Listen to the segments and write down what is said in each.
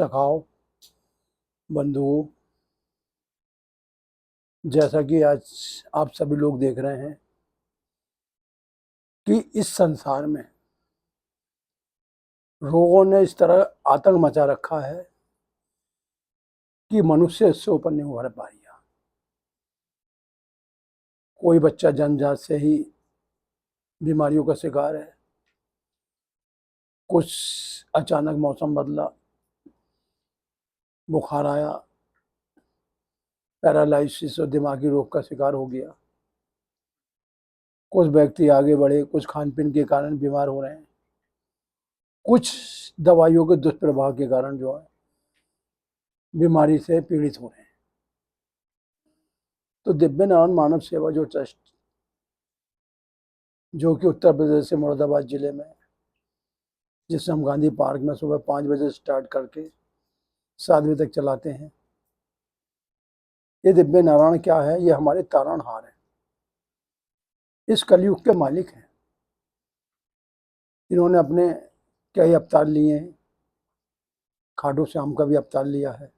सखाओ, बंधुओं, जैसा कि आज आप सभी लोग देख रहे हैं कि इस संसार में रोगों ने इस तरह आतंक मचा रखा है कि मनुष्य इससे ऊपर नहीं उभर पा रहा। कोई बच्चा जन्मजात से ही बीमारियों का शिकार है, कुछ अचानक मौसम बदला, बुखार आया, पैरालिसिस और दिमागी रोग का शिकार हो गया। कुछ व्यक्ति आगे बढ़े, कुछ खान पीन के कारण बीमार हो रहे हैं, कुछ दवाइयों के दुष्प्रभाव के कारण जो है बीमारी से पीड़ित हो रहे हैं। तो दिव्य नारायण मानव सेवा जो ट्रस्ट, जो कि उत्तर प्रदेश से मुरादाबाद जिले में, जिसे हम गांधी पार्क में सुबह 5 बजे स्टार्ट करके 7 बजे तक चलाते हैं। ये दिव्य नारायण क्या है? ये हमारे तारणहार है, इस कलयुग के मालिक हैं। इन्होंने अपने कई अवतार लिए हैं, खाटू श्याम का भी अवतार लिया है,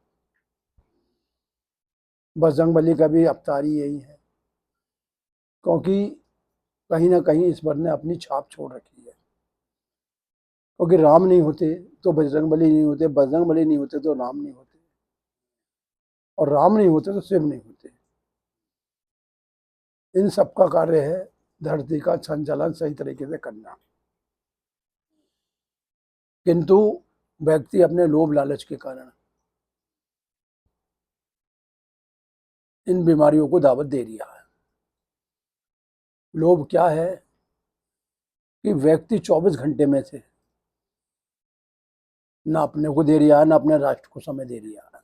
बजरंगबली का भी अवतार ही यही है, क्योंकि कहीं ना कहीं ईश्वर ने अपनी छाप छोड़ रखी है। क्योंकि राम नहीं होते तो बजरंगबली नहीं होते, बजरंगबली नहीं होते तो राम नहीं होते, और राम नहीं होते तो शिव नहीं होते। इन सब का कार्य है धरती का संचालन सही तरीके से करना। किंतु व्यक्ति अपने लोभ लालच के कारण इन बीमारियों को दावत दे रहा है। लोभ क्या है कि व्यक्ति 24 घंटे में से ना अपने को दे रहा है, ना अपने राष्ट्र को समय दे रहा है।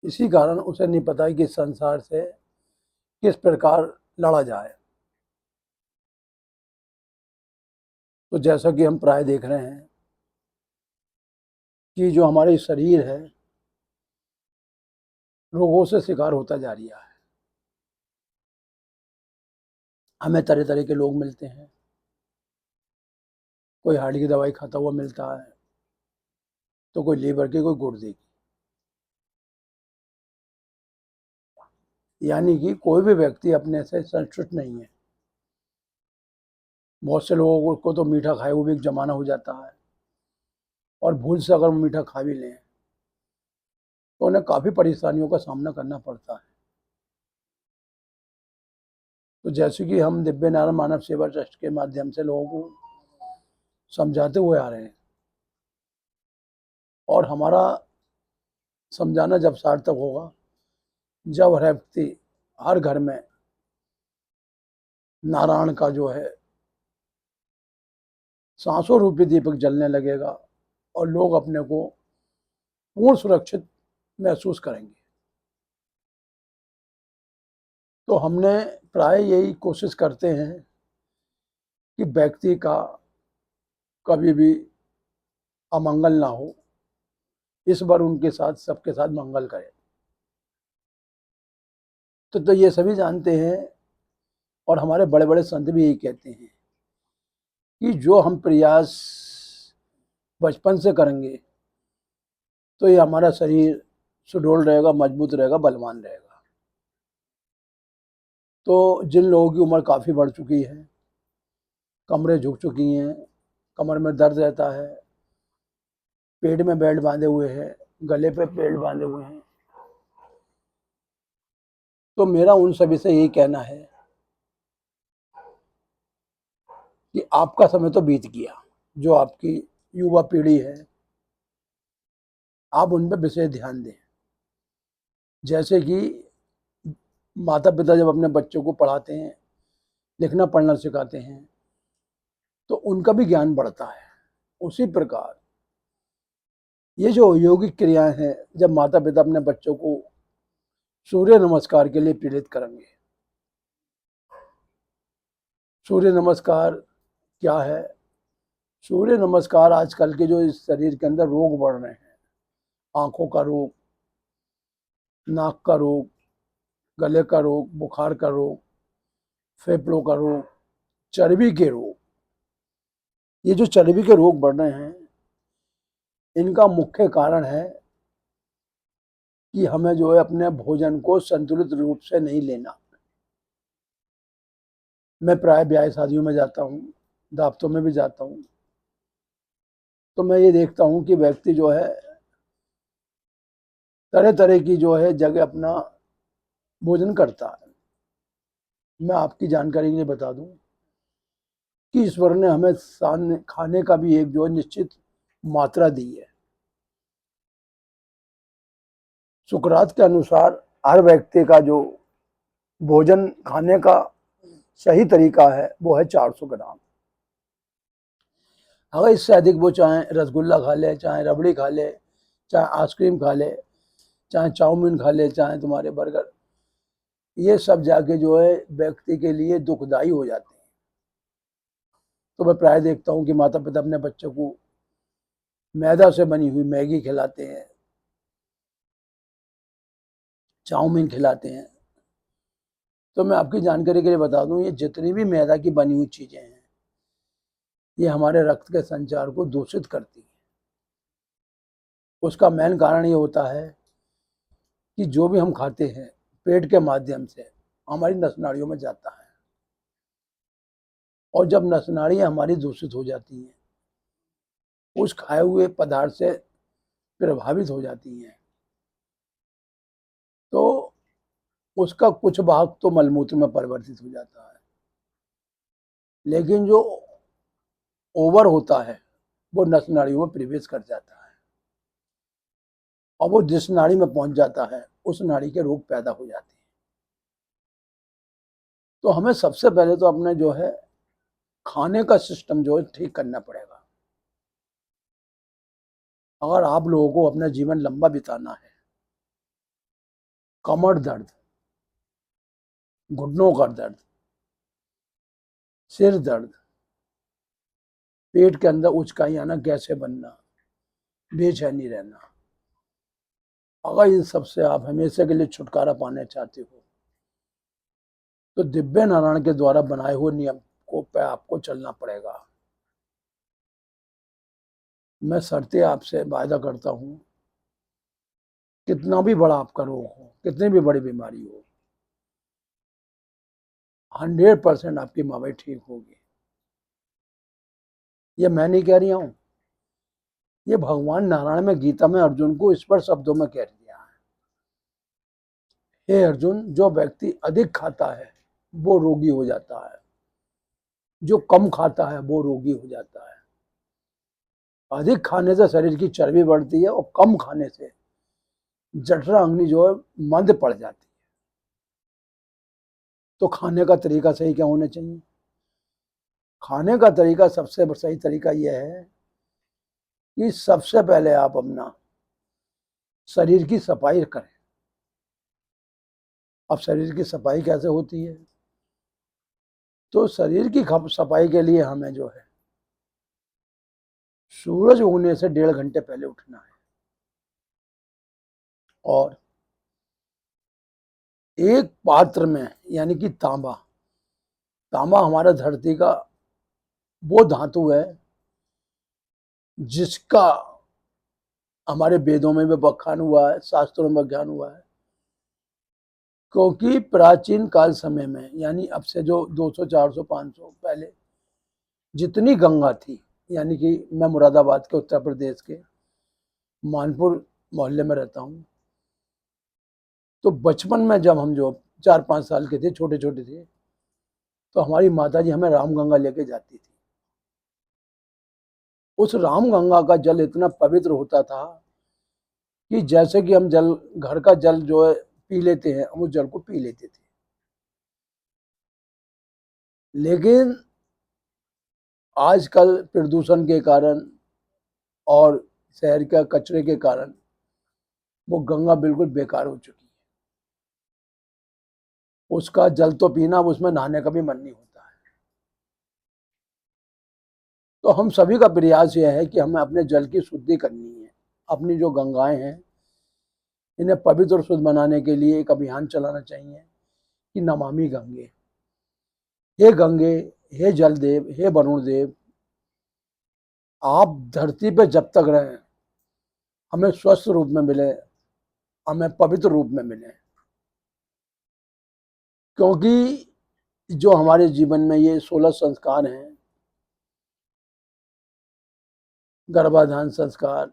इसी कारण उसे नहीं पता कि संसार से किस प्रकार लड़ा जाए। तो जैसा कि हम प्राय देख रहे हैं कि जो हमारे शरीर है रोगों से शिकार होता जा रहा है। हमें तरह तरह के लोग मिलते हैं, कोई हार्ट की दवाई खाता हुआ मिलता है, तो कोई लीवर की, कोई गुर्दे की। यानी कि कोई भी व्यक्ति अपने से संतुष्ट नहीं है। बहुत से लोगों को तो मीठा खाए हुए भी एक जमाना हो जाता है, और भूल से अगर मीठा खा भी लें तो उन्हें काफ़ी परेशानियों का सामना करना पड़ता है। तो जैसे कि हम दिव्य नारायण मानव सेवा ट्रस्ट के माध्यम से लोगों को समझाते हुए आ रहे हैं, और हमारा समझाना जब सार्थक होगा जब हर व्यक्ति, हर घर में नारायण का जो है सांसों रूपी दीपक जलने लगेगा और लोग अपने को पूर्ण सुरक्षित महसूस करेंगे। तो हमने प्राय यही कोशिश करते हैं कि व्यक्ति का कभी भी अमंगल ना हो, इस बार उनके साथ सबके साथ मंगल करें। तो ये सभी जानते हैं, और हमारे बड़े बड़े संत भी यही कहते हैं कि जो हम प्रयास बचपन से करेंगे तो ये हमारा शरीर सुडौल रहेगा, मजबूत रहेगा, बलवान रहेगा। तो जिन लोगों की उम्र काफ़ी बढ़ चुकी है, कमरें झुक चुकी हैं, कमर में दर्द रहता है, पेट में बेल्ट बांधे हुए हैं, गले पे बेल्ट बांधे हुए हैं, तो मेरा उन सभी से यही कहना है कि आपका समय तो बीत गया। जो आपकी युवा पीढ़ी है, आप उन पर विशेष ध्यान दें। जैसे कि माता पिता जब अपने बच्चों को पढ़ाते हैं, लिखना पढ़ना सिखाते हैं, तो उनका भी ज्ञान बढ़ता है। उसी प्रकार ये जो यौगिक क्रियाएं हैं, जब माता पिता अपने बच्चों को सूर्य नमस्कार के लिए प्रेरित करेंगे। सूर्य नमस्कार क्या है? सूर्य नमस्कार आजकल के जो इस शरीर के अंदर रोग बढ़ रहे हैं, आंखों का रोग, नाक का रोग, गले का रोग, बुखार का रोग, फेफड़ों का रोग, चर्बी के रोग, ये जो चर्बी के रोग बढ़ रहे हैं, इनका मुख्य कारण है कि हमें जो है अपने भोजन को संतुलित रूप से नहीं लेना। मैं प्राय ब्याह शादियों में जाता हूँ, दावतों में भी जाता हूँ, तो मैं ये देखता हूँ कि व्यक्ति जो है तरह तरह की जो है जगह अपना भोजन करता है। मैं आपकी जानकारी के लिए बता दूं कि ईश्वर ने हमें सामने खाने का भी एक जो है निश्चित मात्रा दी है। सुकरात के अनुसार हर व्यक्ति का जो भोजन खाने का सही तरीका है वो है 400 ग्राम। अगर इससे अधिक वो चाहे रसगुल्ला खा ले, चाहे रबड़ी खा ले, चाहे आइसक्रीम खा ले, चाहे चाउमीन खा ले, चाहे तुम्हारे बर्गर, ये सब जाके जो है व्यक्ति के लिए दुखदाई हो जाते हैं। तो मैं प्राय देखता हूँ कि माता पिता अपने बच्चों को मैदा से बनी हुई मैगी खिलाते हैं, चाउमीन खिलाते हैं। तो मैं आपकी जानकारी के लिए बता दूं, ये जितनी भी मैदा की बनी हुई चीजें हैं, ये हमारे रक्त के संचार को दूषित करती है। उसका मेन कारण ये होता है कि जो भी हम खाते हैं पेट के माध्यम से हमारी नस नाड़ियों में जाता है, और जब नस नाड़ियाँ हमारी दूषित हो जाती हैं, उस खाए हुए पदार्थ से प्रभावित हो जाती हैं, तो उसका कुछ भाग तो मलमूत्र में परिवर्तित हो जाता है, लेकिन जो ओवर होता है वो नस नाड़ियों में प्रवेश कर जाता है, और वो जिस नाड़ी में पहुंच जाता है उस नाड़ी के रोग पैदा हो जाते हैं। तो हमें सबसे पहले तो अपने जो है खाने का सिस्टम जो है ठीक करना पड़ेगा। अगर आप लोगों को अपना जीवन लंबा बिताना है, कमर दर्द, घुटनों का दर्द, सिर दर्द, पेट के अंदर उचकाई आना, गैसें बनना, बेचैनी रहना, अगर इन सब से आप हमेशा के लिए छुटकारा पाना चाहते हो तो दिव्य नारायण के द्वारा बनाए हुए नियम को पे आपको चलना पड़ेगा। मैं शर्तें आपसे वायदा करता हूं, कितना भी बड़ा आपका रोग हो, कितनी भी बड़ी बीमारी हो, 100% आपकी बीमारी ठीक होगी। ये मैं नहीं कह रही हूं, ये भगवान नारायण में गीता में अर्जुन को स्पष्ट शब्दों में कह दिया है। हे अर्जुन, जो व्यक्ति अधिक खाता है वो रोगी हो जाता है, जो कम खाता है वो रोगी हो जाता है। अधिक खाने से शरीर की चर्बी बढ़ती है, और कम खाने से जठरा अग्नि जो है मंद पड़ जाती है। तो खाने का तरीका सही क्या होना चाहिए? खाने का तरीका सबसे सही तरीका यह है कि सबसे पहले आप अपना शरीर की सफाई करें। अब शरीर की सफाई कैसे होती है? तो शरीर की सफाई के लिए हमें जो है सूरज उगने से 1.5 घंटे पहले उठना है, और एक पात्र में, यानी कि तांबा, तांबा हमारा धरती का वो धातु है जिसका हमारे वेदों में भी बखान हुआ है, शास्त्रों में बखान हुआ है। क्योंकि प्राचीन काल समय में, यानी अब से जो 200, 400, 500 पहले जितनी गंगा थी, यानी कि मैं मुरादाबाद के उत्तर प्रदेश के मानपुर मोहल्ले में रहता हूँ, तो बचपन में जब हम जो 4-5 साल के थे, छोटे छोटे थे, तो हमारी माता जी हमें रामगंगा लेके जाती थी। उस रामगंगा का जल इतना पवित्र होता था कि जैसे कि हम जल, घर का जल जो है पी लेते हैं, हम उस जल को पी लेते थे। लेकिन आजकल प्रदूषण के कारण और शहर के कचरे के कारण वो गंगा बिल्कुल बेकार हो चुकी है। उसका जल तो पीना, उसमें नहाने का भी मन नहीं होता है। तो हम सभी का प्रयास यह है कि हमें अपने जल की शुद्धि करनी है। अपनी जो गंगाएं हैं इन्हें पवित्र और शुद्ध बनाने के लिए एक अभियान चलाना चाहिए कि नमामि गंगे। हे गंगे, हे जलदेव, हे वरुण देव, आप धरती पे जब तक रहें हमें स्वस्थ रूप में मिले, हमें पवित्र रूप में मिले। क्योंकि जो हमारे जीवन में ये 16 संस्कार हैं, गर्भाधान संस्कार,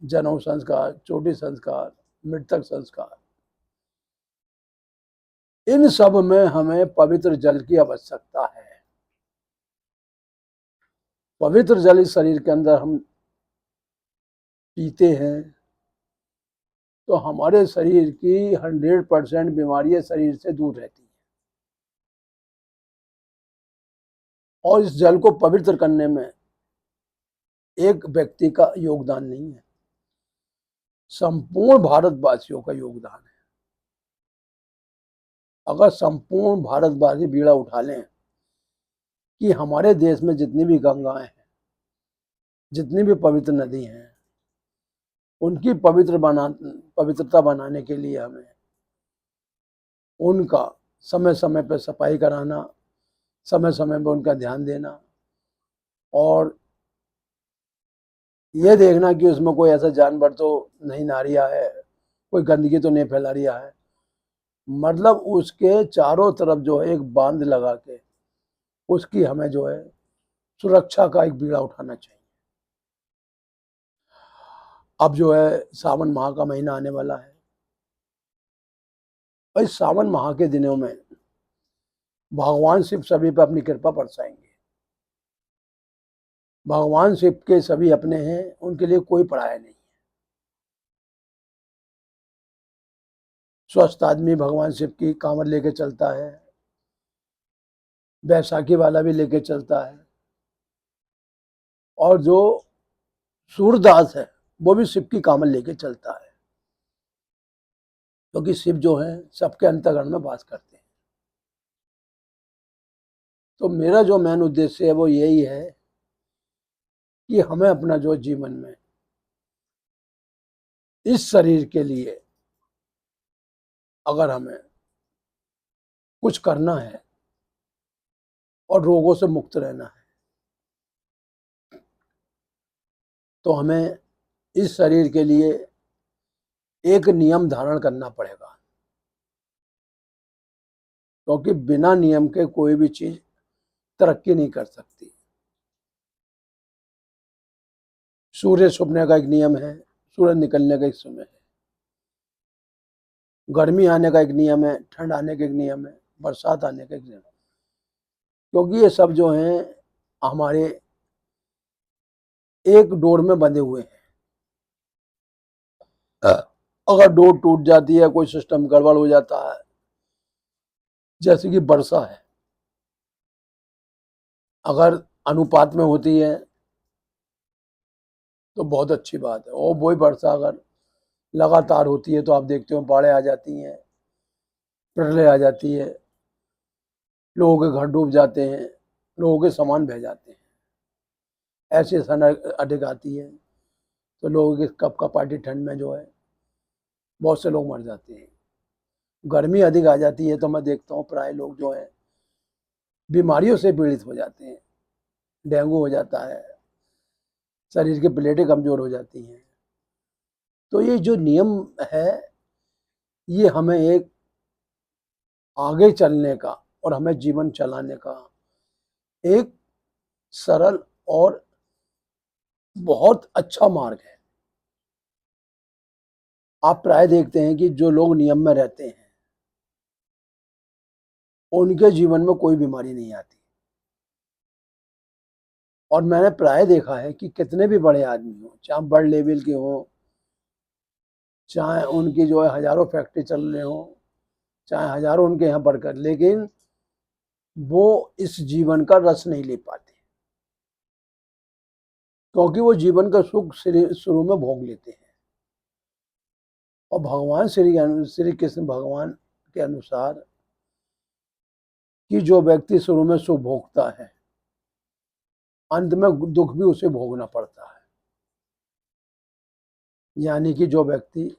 जनेऊ संस्कार, चोटी संस्कार, मृतक संस्कार, इन सब में हमें पवित्र जल की आवश्यकता है। पवित्र जल इस शरीर के अंदर हम पीते हैं तो हमारे शरीर की 100% बीमारियां शरीर से दूर रहती हैं। और इस जल को पवित्र करने में एक व्यक्ति का योगदान नहीं है, संपूर्ण भारतवासियों का योगदान है। अगर संपूर्ण भारतवासी बीड़ा उठा लें कि हमारे देश में जितनी भी गंगाएं हैं, जितनी भी पवित्र नदी हैं, उनकी पवित्रता बनाने के लिए हमें उनका समय समय पर सफाई कराना, समय समय पर उनका ध्यान देना और ये देखना कि उसमें कोई ऐसा जानवर तो नहीं नहा रहा है, कोई गंदगी तो नहीं फैला रहा है। मतलब उसके चारों तरफ जो है एक बांध लगा के उसकी हमें जो है सुरक्षा का एक बीड़ा उठाना चाहिए। अब जो है सावन माह का महीना आने वाला है। इस सावन माह के दिनों में भगवान शिव सभी पर अपनी कृपा बरसाएंगे। भगवान शिव के सभी अपने हैं, उनके लिए कोई पराया नहीं है। स्वस्थ आदमी भगवान शिव की कांवर लेके चलता है, बैसाखी वाला भी लेके चलता है, और जो सूरदास है वो भी शिव की कांवर लेके चलता है, क्योंकि शिव जो है सबके अंतःकरण में वास करते हैं। तो मेरा जो मेन उद्देश्य है वो यही है कि हमें अपना जो जीवन में इस शरीर के लिए अगर हमें कुछ करना है और रोगों से मुक्त रहना है तो हमें इस शरीर के लिए एक नियम धारण करना पड़ेगा, क्योंकि बिना नियम के कोई भी चीज तरक्की नहीं कर सकती। सूर्य छुपने का एक नियम है, सूरज निकलने का एक समय है, गर्मी आने का एक नियम है, ठंड आने का एक नियम है, बरसात आने का एक नियम है। क्योंकि ये सब जो हैं हमारे एक डोर में बंधे हुए हैं। अगर डोर टूट जाती है, कोई सिस्टम गड़बड़ हो जाता है, जैसे कि वर्षा है, अगर अनुपात में होती है तो बहुत अच्छी बात है, और वही वर्षा अगर लगातार होती है तो आप देखते हो बाढ़ें आ जाती हैं, प्रलय आ जाती है, लोगों के घर डूब जाते हैं, लोगों के सामान बह जाते हैं। ऐसी सन अधिक आती है तो लोगों की कप कपाटी ठंड में जो है बहुत से लोग मर जाते हैं। गर्मी अधिक आ जाती है तो मैं देखता हूँ प्राय लोग जो है बीमारियों से पीड़ित हो जाते हैं, डेंगू हो जाता है, शरीर की प्लेटें कमजोर हो जाती हैं। तो ये जो नियम है ये हमें एक आगे चलने का और हमें जीवन चलाने का एक सरल और बहुत अच्छा मार्ग है। आप प्राय देखते हैं कि जो लोग नियम में रहते हैं उनके जीवन में कोई बीमारी नहीं आती। और मैंने प्राय देखा है कि कितने भी बड़े आदमी हो, चाहे बड़े लेवल के हो, चाहे उनकी जो है हजारों फैक्ट्री चल रहे हो, चाहे हजारों उनके यहाँ वर्कर, लेकिन वो इस जीवन का रस नहीं ले पाते, क्योंकि वो जीवन का सुख शुरू में भोग लेते हैं। और भगवान श्री कृष्ण भगवान के अनुसार कि जो व्यक्ति शुरू में सुख भोगता है अंत में दुख भी उसे भोगना पड़ता है। यानी कि जो व्यक्ति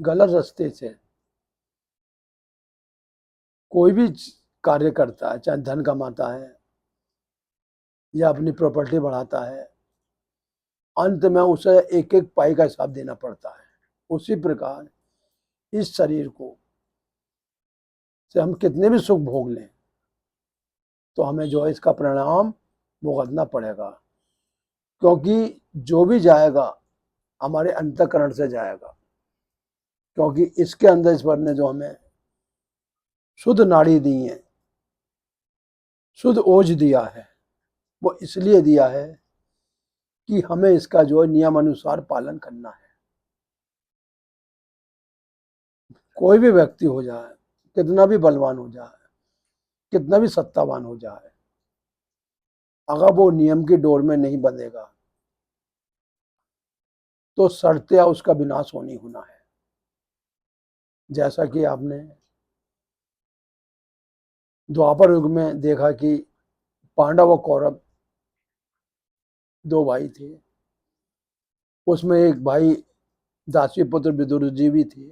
गलत रास्ते से कोई भी कार्य करता है, चाहे धन कमाता है या अपनी प्रॉपर्टी बढ़ाता है, अंत में उसे एक एक पाई का हिसाब देना पड़ता है। उसी प्रकार इस शरीर को से हम कितने भी सुख भोग लें तो हमें जो है इसका परिणाम भुगतना पड़ेगा, क्योंकि जो भी जाएगा हमारे अंतःकरण से जाएगा। क्योंकि इसके अंदर ईश्वर ने जो हमें शुद्ध नाड़ी दी है, शुद्ध ओज दिया है, वो इसलिए दिया है कि हमें इसका जो है नियम अनुसार पालन करना है। कोई भी व्यक्ति हो जाए, कितना भी बलवान हो जाए, कितना भी सत्तावान हो जाए, अगर वो नियम की डोर में नहीं बंधेगा तो सड़ते उसका विनाश होनी होना है। जैसा कि आपने द्वापर युग में देखा कि पांडव और कौरव दो भाई थे, उसमें एक भाई दासी पुत्र विदुर जी भी थे।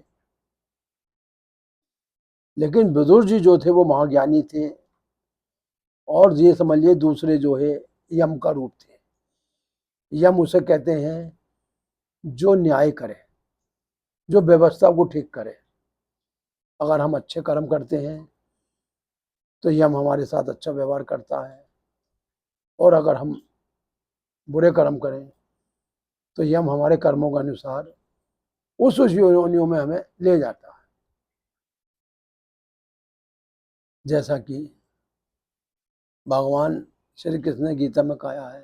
लेकिन विदुर जी जो थे वो महाज्ञानी थे, और ये समझिए दूसरे जो है यम का रूप थे। यम उसे कहते हैं जो न्याय करे, जो व्यवस्था को ठीक करे। अगर हम अच्छे कर्म करते हैं तो यम हमारे साथ अच्छा व्यवहार करता है, और अगर हम बुरे कर्म करें तो यम हमारे कर्मों के अनुसार उस योनियों में हमें ले जाता है। जैसा कि भगवान श्री कृष्ण ने गीता में कहा है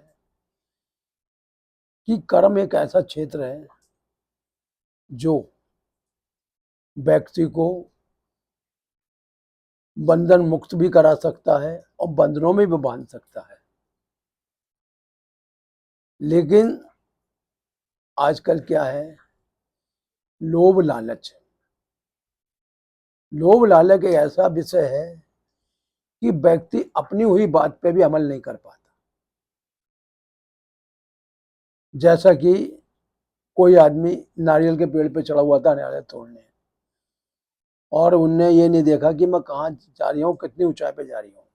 कि कर्म एक ऐसा क्षेत्र है जो व्यक्ति को बंधन मुक्त भी करा सकता है और बंधनों में भी बांध सकता है। लेकिन आजकल क्या है, लोभ लालच। लोभ लालच एक ऐसा विषय है कि व्यक्ति अपनी हुई बात पे भी अमल नहीं कर पाता। जैसा कि कोई आदमी नारियल के पेड़ पे चढ़ा हुआ था नारियल तोड़ने, और उनने ये नहीं देखा कि मैं कहाँ जा रही हूँ, कितनी ऊंचाई पे जा रही हूँ।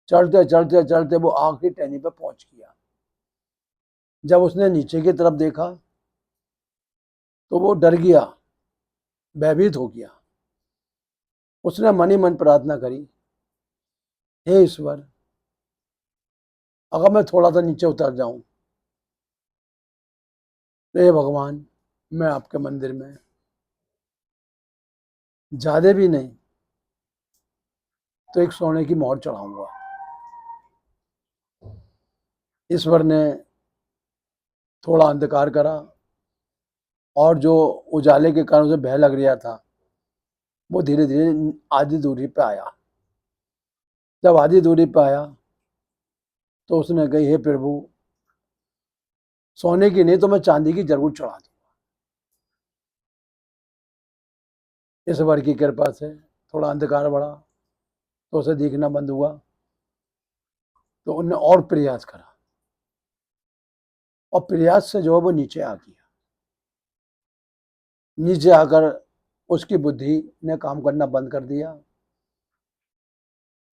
चढ़ते चढ़ते चढ़ते वो आखिरी टहनी पे पहुंच गया। जब उसने नीचे की तरफ देखा तो वो डर गया, भयभीत हो गया। उसने मन ही मन प्रार्थना करी, हे ईश्वर, अगर मैं थोड़ा सा नीचे उतर जाऊं तो हे भगवान, मैं आपके मंदिर में ज्यादा भी नहीं तो एक सोने की मोहर चढ़ाऊंगा। ईश्वर ने थोड़ा अंधकार करा, और जो उजाले के कारण उसे भय लग रहा था वो धीरे धीरे आधी दूरी पे आया। जब आधी दूरी पे आया तो उसने कही, हे प्रभु, सोने की नहीं तो मैं चांदी की जरूर चढ़ा दूंगा। ईश्वर की कृपा से थोड़ा अंधकार बढ़ा तो उसे दिखना बंद हुआ, तो उन्होंने और प्रयास करा, और प्रयास से जो है वो नीचे आ गया। नीचे आकर उसकी बुद्धि ने काम करना बंद कर दिया,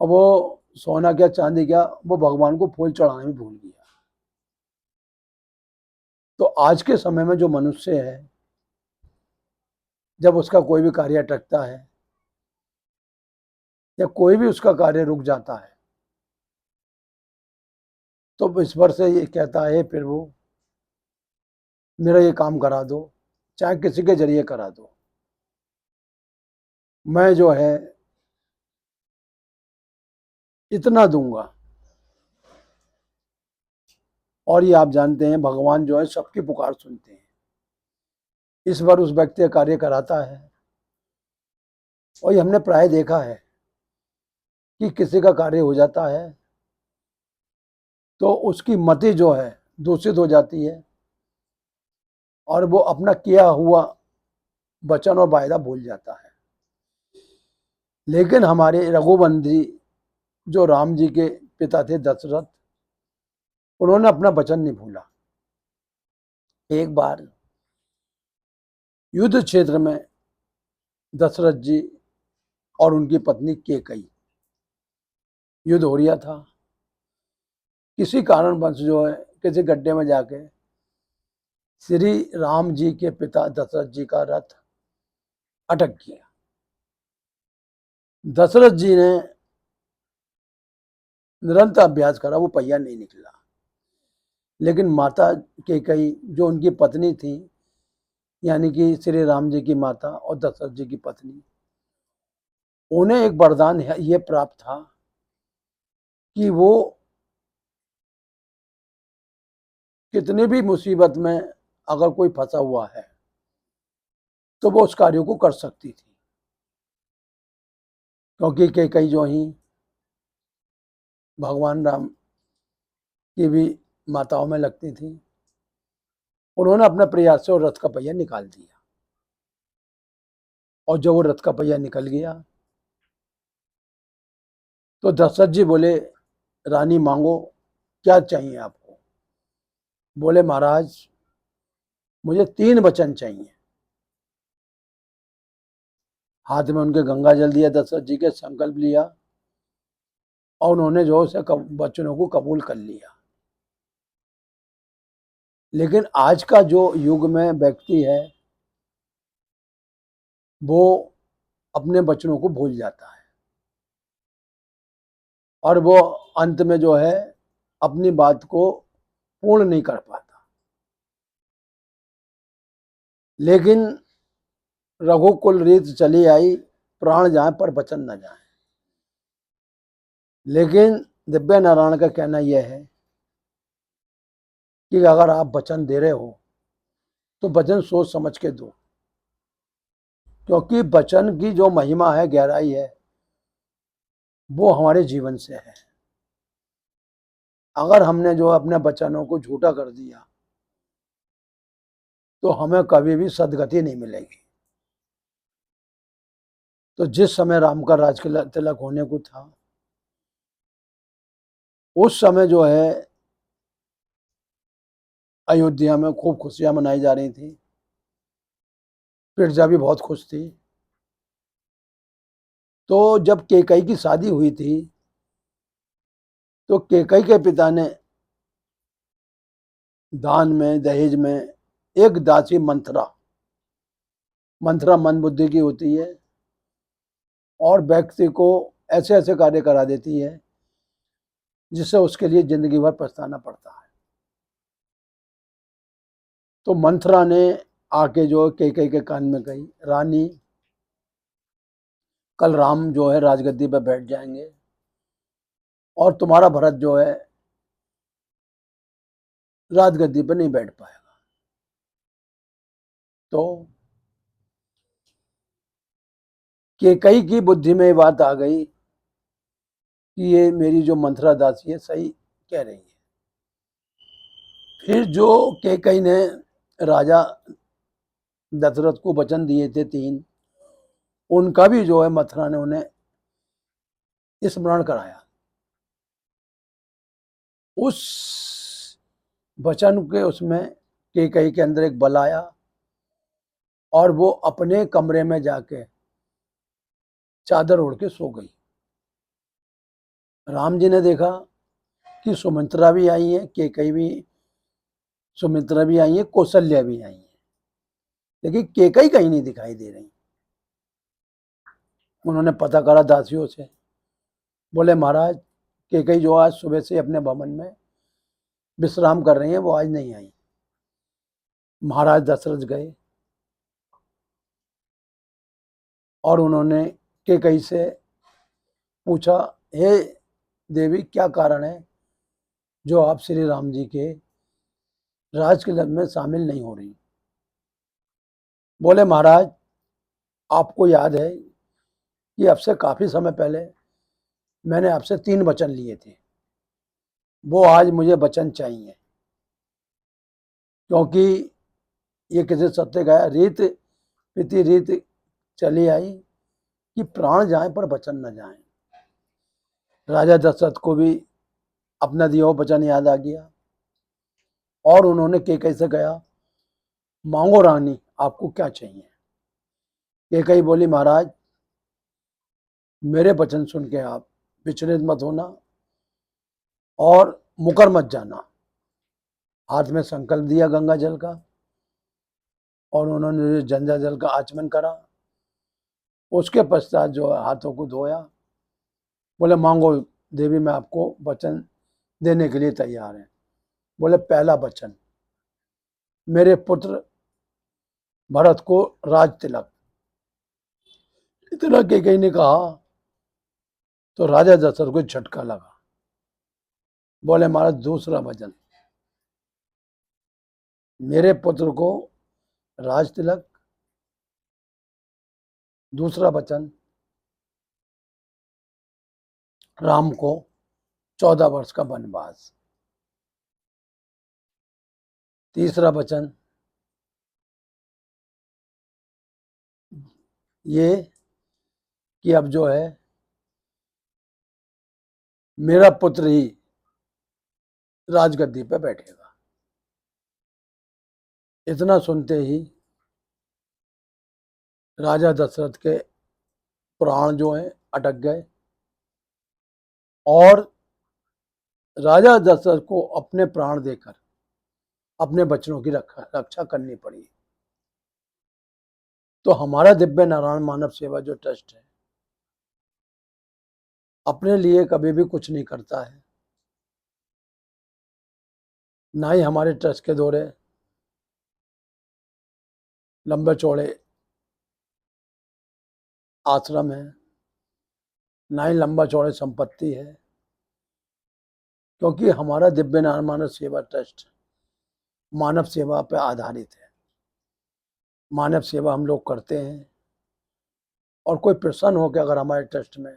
और वो सोना क्या चांदी क्या, वो भगवान को फूल चढ़ाने में भूल गया। तो आज के समय में जो मनुष्य है, जब उसका कोई भी कार्य अटकता है या कोई भी उसका कार्य रुक जाता है तो ईश्वर से ये कहता है, प्रभु मेरा ये काम करा दो, चाहे किसी के जरिए करा दो। मैं जो है इतना दूंगा। और ये आप जानते हैं, भगवान जो है सबकी पुकार सुनते हैं। इस बार उस व्यक्ति का कार्य कराता है, और ये हमने प्राय देखा है कि किसी का कार्य हो जाता है तो उसकी मति जो है दूषित हो जाती है, और वो अपना किया हुआ वचन और वायदा भूल जाता है। लेकिन हमारे रघुवंशी जो राम जी के पिता थे दशरथ, उन्होंने अपना वचन नहीं भूला। एक बार युद्ध क्षेत्र में दशरथ जी और उनकी पत्नी कैकेयी, युद्ध हो रहा था। किसी कारणवश जो है किसी गड्ढे में जाके श्री राम जी के पिता दशरथ जी का रथ अटक गया। दशरथ जी ने निरंतर अभ्यास करा, वो पहिया नहीं निकला। लेकिन माता कैकेयी जो उनकी पत्नी थी, यानी कि श्री राम जी की माता और दशरथ जी की पत्नी, उन्हें एक वरदान ये प्राप्त था कि वो कितनी भी मुसीबत में अगर कोई फंसा हुआ है तो वो उस कार्य को कर सकती थी, क्योंकि कैकेयी जो ही भगवान राम की भी माताओं में लगती थी। उन्होंने अपने प्रयास से रथ का पहिया निकाल दिया, और जब वो रथ का पहिया निकल गया तो दशरथ जी बोले, रानी मांगो, क्या चाहिए आपको? बोले, महाराज मुझे 3 वचन चाहिए। हाथ में उनके गंगा जल दिया, दशरथ जी के संकल्प लिया, और उन्होंने जो से वचनों को कबूल कर लिया। लेकिन आज का जो युग में व्यक्ति है वो अपने वचनों को भूल जाता है, और वो अंत में जो है अपनी बात को पूर्ण नहीं कर पाता। लेकिन रघुकुल रीत चली आई, प्राण जाए पर वचन न जाए। लेकिन दिव्य नारायण का कहना यह है कि अगर आप वचन दे रहे हो तो वचन सोच समझ के दो, क्योंकि वचन की जो महिमा है, गहराई है, वो हमारे जीवन से है। अगर हमने जो अपने वचनों को झूठा कर दिया तो हमें कभी भी सदगति नहीं मिलेगी। तो जिस समय राम का राज तिलक होने को था, उस समय जो है अयोध्या में खूब खुशियां मनाई जा रही थी। प्रजा भी बहुत खुश थी। तो जब कैकेयी की शादी हुई थी तो कैकेयी के पिता ने दान में, दहेज में, एक दासी मंथरा मंद बुद्धि की होती है और व्यक्ति को ऐसे ऐसे कार्य करा देती है जिससे उसके लिए जिंदगी भर पछताना पड़ता है। तो मंथरा ने आके जो कैकेयी के कान में कही, रानी कल राम जो है राजगद्दी पर बैठ जाएंगे और तुम्हारा भरत जो है राजगद्दी पर नहीं बैठ पाएगा। तो कैकेयी की बुद्धि में ये बात आ गई कि ये मेरी जो मंथरा दासी है सही कह रही है। फिर जो कैकेयी ने राजा दशरथ को वचन दिए थे 3, उनका भी जो है मथुरा ने उन्हें स्मरण कराया। उस वचन के उसमें कैकेयी के अंदर एक बल आया और वो अपने कमरे में जाके चादर ओढ़ के सो गई। राम जी ने देखा कि सुमित्रा भी आई है, कैकेयी भी, सुमित्रा भी आई है, कौशल्या भी आई है, लेकिन कैकेयी कहीं नहीं दिखाई दे रही। उन्होंने पता करा दासियों से, बोले महाराज कैकेयी जो आज सुबह से अपने भवन में विश्राम कर रही है, वो आज नहीं आई। महाराज दशरथ गए और उन्होंने कैकेयी से पूछा, हे देवी, क्या कारण है जो आप श्री राम जी के राजकिलक में शामिल नहीं हो रही? बोले, महाराज आपको याद है कि अब से काफी समय पहले मैंने आपसे 3 वचन लिए थे, वो आज मुझे वचन चाहिए, क्योंकि ये किसी सत्य गया रीत पिति रीत चली आई कि प्राण जाए पर वचन न जाए। राजा दशरथ को भी अपना दिया हुआ वचन याद आ गया और उन्होंने कैकेयी से कहा, मांगो रानी, आपको क्या चाहिए? कैकेयी बोली, महाराज मेरे वचन सुन के आप विचलित मत होना और मुकर मत जाना। हाथ में संकल्प दिया गंगा जल का और उन्होंने गंगा जल का आचमन करा। उसके पश्चात जो है हाथों को धोया, बोले मांगो देवी, मैं आपको वचन देने के लिए तैयार है। बोले पहला वचन, मेरे पुत्र भरत को राज तिलक। इतना कैकेयी ने कहा तो राजा दशरथ को झटका लगा। बोले महाराज दूसरा वचन, मेरे पुत्र को राज तिलक। दूसरा वचन, राम को 14 वर्ष का वनवास। तीसरा वचन ये कि अब जो है मेरा पुत्र ही राजगद्दी पे बैठेगा। इतना सुनते ही राजा दशरथ के प्राण जो हैं अटक गए और राजा दशरथ को अपने प्राण देकर अपने बच्चों की रक्षा करनी पड़ी। तो हमारा दिव्य नारायण मानव सेवा जो ट्रस्ट है अपने लिए कभी भी कुछ नहीं करता है, ना ही हमारे ट्रस्ट के दौरे लंबे चौड़े आश्रम है, ना ही लंबा चौड़े संपत्ति है, क्योंकि हमारा दिव्य नारायण मानव सेवा ट्रस्ट मानव सेवा पर आधारित है। मानव सेवा हम लोग करते हैं और कोई प्रसन्न हो कि अगर हमारे ट्रस्ट में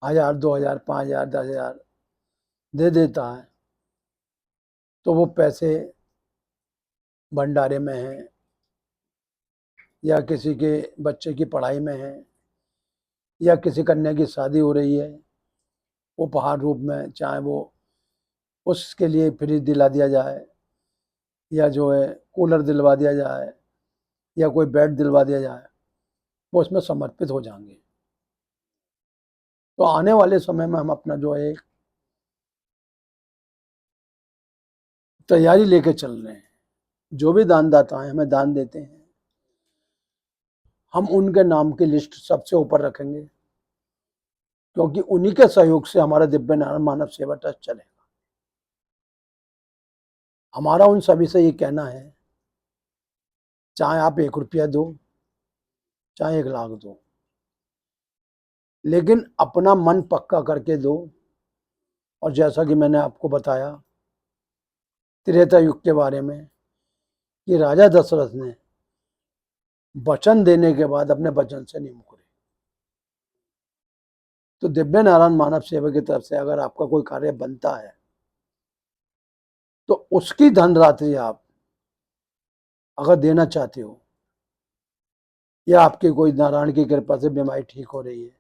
1000, 2000, 5000, 10,000 दे देता है तो वो पैसे भंडारे में हैं या किसी के बच्चे की पढ़ाई में है या किसी कन्या की शादी हो रही है उपहार रूप में, चाहे वो उसके लिए फ्रिज दिला दिया जाए या जो है कूलर दिलवा दिया जाए या कोई बेड दिलवा दिया जाए, वो उसमें समर्पित हो जाएंगे। तो आने वाले समय में हम अपना जो है तैयारी लेके चल रहे हैं। जो भी दानदाता हैं हमें दान देते हैं, हम उनके नाम की लिस्ट सबसे ऊपर रखेंगे, क्योंकि उन्हीं के सहयोग से हमारा दिव्य नारायण मानव सेवा ट्रस्ट चलेगा। हमारा उन सभी से ये कहना है, चाहे आप 1 रुपया दो, चाहे 1 लाख दो, लेकिन अपना मन पक्का करके दो। और जैसा कि मैंने आपको बताया त्रेता युग के बारे में कि राजा दशरथ ने वचन देने के बाद अपने वचन से नहीं मुकरे। तो दिव्य नारायण मानव सेवा की तरफ से अगर आपका कोई कार्य बनता है तो उसकी धनराशि आप अगर देना चाहते हो या आपकी कोई नारायण की कृपा से बीमारी ठीक हो रही है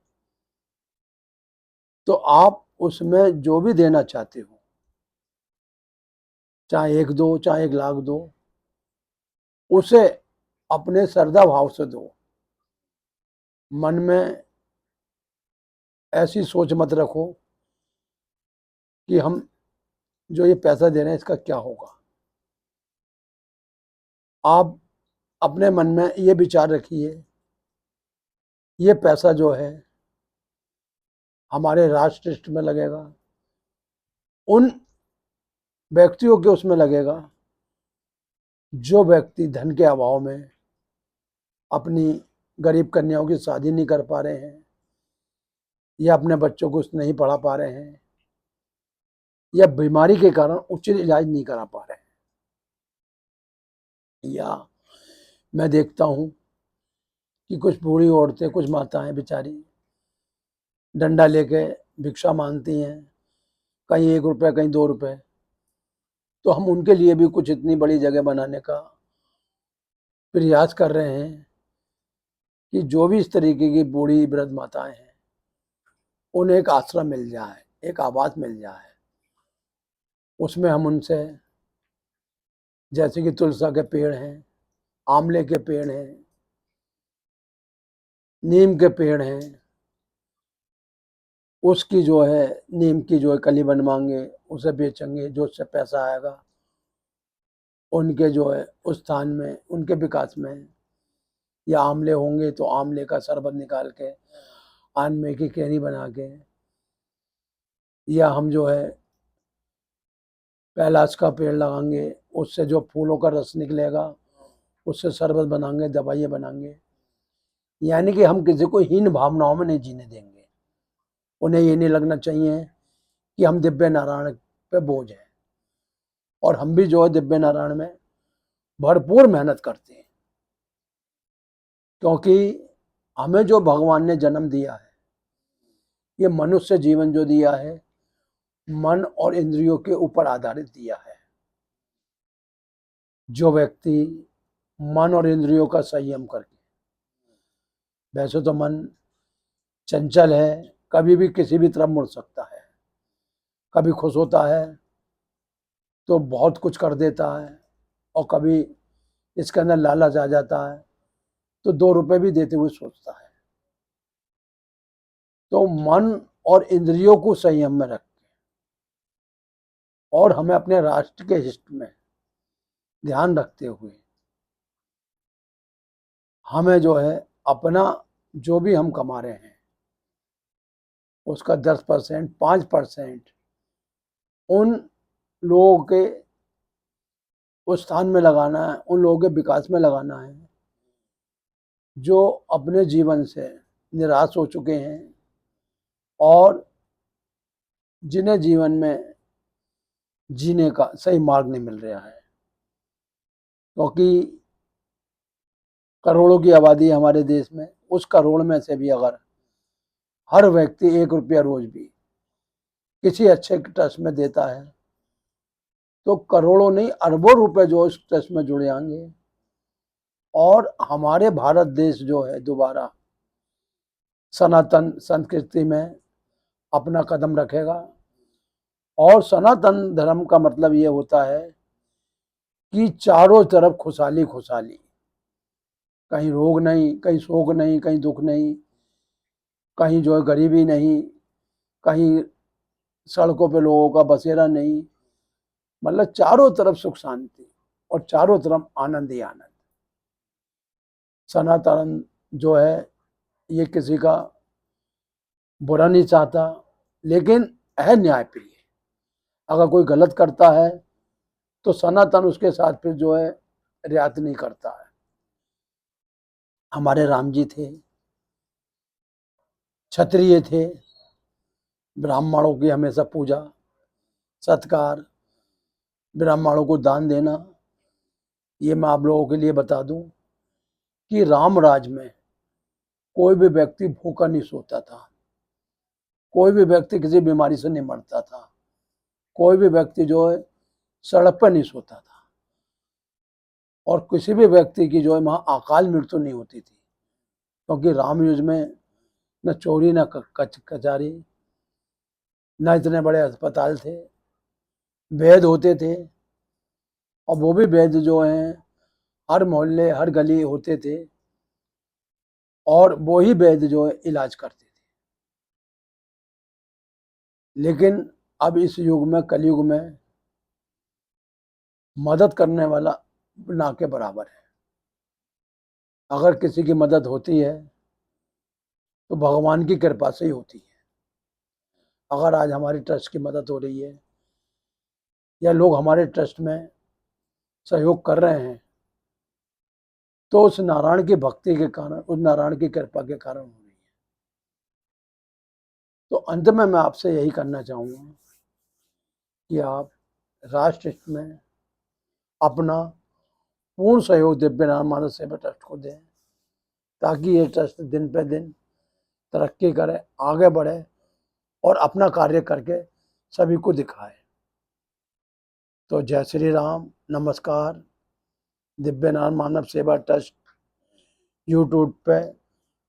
तो आप उसमें जो भी देना चाहते हो, चाहे 1 दो, चाहे 1 लाख दो, उसे अपने श्रद्धा भाव से दो। मन में ऐसी सोच मत रखो कि हम जो ये पैसा दे रहे हैं इसका क्या होगा। आप अपने मन में ये विचार रखिए, ये पैसा जो है हमारे राष्ट्र ट्रस्ट में लगेगा, उन व्यक्तियों के उसमें लगेगा जो व्यक्ति धन के अभाव में अपनी गरीब कन्याओं की शादी नहीं कर पा रहे हैं या अपने बच्चों को नहीं पढ़ा पा रहे हैं या बीमारी के कारण उचित इलाज नहीं करा पा रहे हैं। या मैं देखता हूँ कि कुछ बूढ़ी औरतें, कुछ माताएं बेचारी डंडा लेके भिक्षा मांगती हैं, कहीं 1 रुपया, कहीं 2 रुपये। तो हम उनके लिए भी कुछ इतनी बड़ी जगह बनाने का प्रयास कर रहे हैं कि जो भी इस तरीके की बूढ़ी वृद्ध माताएं हैं उन्हें एक आश्रम मिल जाए, एक आवास मिल जाए। उसमें हम उनसे, जैसे कि तुलसा के पेड़ हैं, आंवले के पेड़ हैं, नीम के पेड़ हैं, उसकी जो है नीम की जो है कली बनवाएंगे, उसे बेचेंगे, जो उससे पैसा आएगा उनके जो है उस स्थान में, उनके विकास में, या आमले होंगे तो आमले का शरबत निकाल के, आमले की कैरी बना के, या हम जो है कैलाश का पेड़ लगाएंगे, उससे जो फूलों का रस निकलेगा उससे शरबत बनाएंगे, दवाइयाँ बनाएंगे। यानी कि हम किसी को हीन भावनाओं में नहीं जीने देंगे। उन्हें ये नहीं लगना चाहिए कि हम दिव्य नारायण पे बोझ हैं। और हम भी जो है दिव्य नारायण में भरपूर मेहनत करते हैं, क्योंकि हमें जो भगवान ने जन्म दिया है, ये मनुष्य जीवन जो दिया है मन और इंद्रियों के ऊपर आधारित दिया है। जो व्यक्ति मन और इंद्रियों का संयम करके, वैसे तो मन चंचल है, कभी भी किसी भी तरफ मुड़ सकता है, कभी खुश होता है तो बहुत कुछ कर देता है, और कभी इसके अंदर लालच आ जाता है तो 2 रुपए भी देते हुए सोचता है। तो मन और इंद्रियों को संयम में रख के, और हमें अपने राष्ट्र के हित में ध्यान रखते हुए, हमें जो है अपना जो भी हम कमा रहे हैं उसका 10%, 5% उन लोगों के उस स्थान में लगाना है, उन लोगों के विकास में लगाना है जो अपने जीवन से निराश हो चुके हैं और जिन्हें जीवन में जीने का सही मार्ग नहीं मिल रहा है। क्योंकि करोड़ों की आबादी है हमारे देश में, उस करोड़ में से भी अगर हर व्यक्ति 1 रुपया रोज भी किसी अच्छे ट्रस्ट में देता है तो करोड़ों नहीं अरबों रुपए जो इस ट्रस्ट में जुड़ जाएंगे, और हमारे भारत देश जो है दोबारा सनातन संस्कृति में अपना कदम रखेगा। और सनातन धर्म का मतलब ये होता है कि चारों तरफ खुशहाली खुशहाली, कहीं रोग नहीं, कहीं शोक नहीं, कहीं दुख नहीं, कहीं जो है गरीबी नहीं, कहीं सड़कों पे लोगों का बसेरा नहीं, मतलब चारों तरफ सुख शांति और चारों तरफ आनंद ही आनंद। सनातन जो है ये किसी का बुरा नहीं चाहता, लेकिन है न्यायप्रिय। अगर कोई गलत करता है तो सनातन उसके साथ फिर जो है रियायत नहीं करता है। हमारे राम जी थे, क्षत्रिय थे, ब्राह्मणों की हमेशा पूजा सत्कार, ब्राह्मणों को दान देना। ये मैं आप लोगों के लिए बता दूं कि राम राज में कोई भी व्यक्ति भूखा नहीं सोता था, कोई भी व्यक्ति किसी बीमारी से नहीं मरता था, कोई भी व्यक्ति जो है सड़क पर नहीं सोता था, और किसी भी व्यक्ति की जो है वहाँ अकाल मृत्यु नहीं होती थी। क्योंकि राम युग में न चोरी, न कचहरी, न इतने बड़े अस्पताल थे, वैद्य होते थे, और वो भी वैद्य जो हैं हर मोहल्ले हर गली होते थे, और वो ही वैद्य जो है इलाज करते थे। लेकिन अब इस युग में, कलयुग में, मदद करने वाला ना के बराबर है। अगर किसी की मदद होती है तो भगवान की कृपा से ही होती है। अगर आज हमारी ट्रस्ट की मदद हो रही है या लोग हमारे ट्रस्ट में सहयोग कर रहे हैं तो उस नारायण की भक्ति के कारण, उस नारायण की कृपा के कारण हो रही है। तो अंत में मैं आपसे यही करना चाहूँगा कि आप राष्ट्र हित में अपना पूर्ण सहयोग दिव्य नारायण मानव सेवा ट्रस्ट को दें, ताकि ये ट्रस्ट दिन पे दिन तरक्की करे, आगे बढ़े और अपना कार्य करके सभी को दिखाए। तो जय श्री राम, नमस्कार। दिव्य नारायण मानव सेवा ट्रस्ट यूट्यूब पे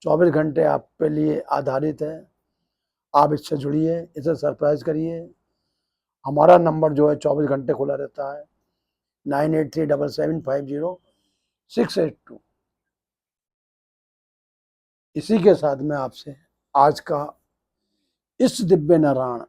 24 घंटे आप पे लिए आधारित है। आप इससे जुड़िए, इसे सरप्राइज करिए। हमारा नंबर जो है 24 घंटे खुला रहता है, 9837750682। इसी के साथ में आपसे आज का इस दिव्य नारायण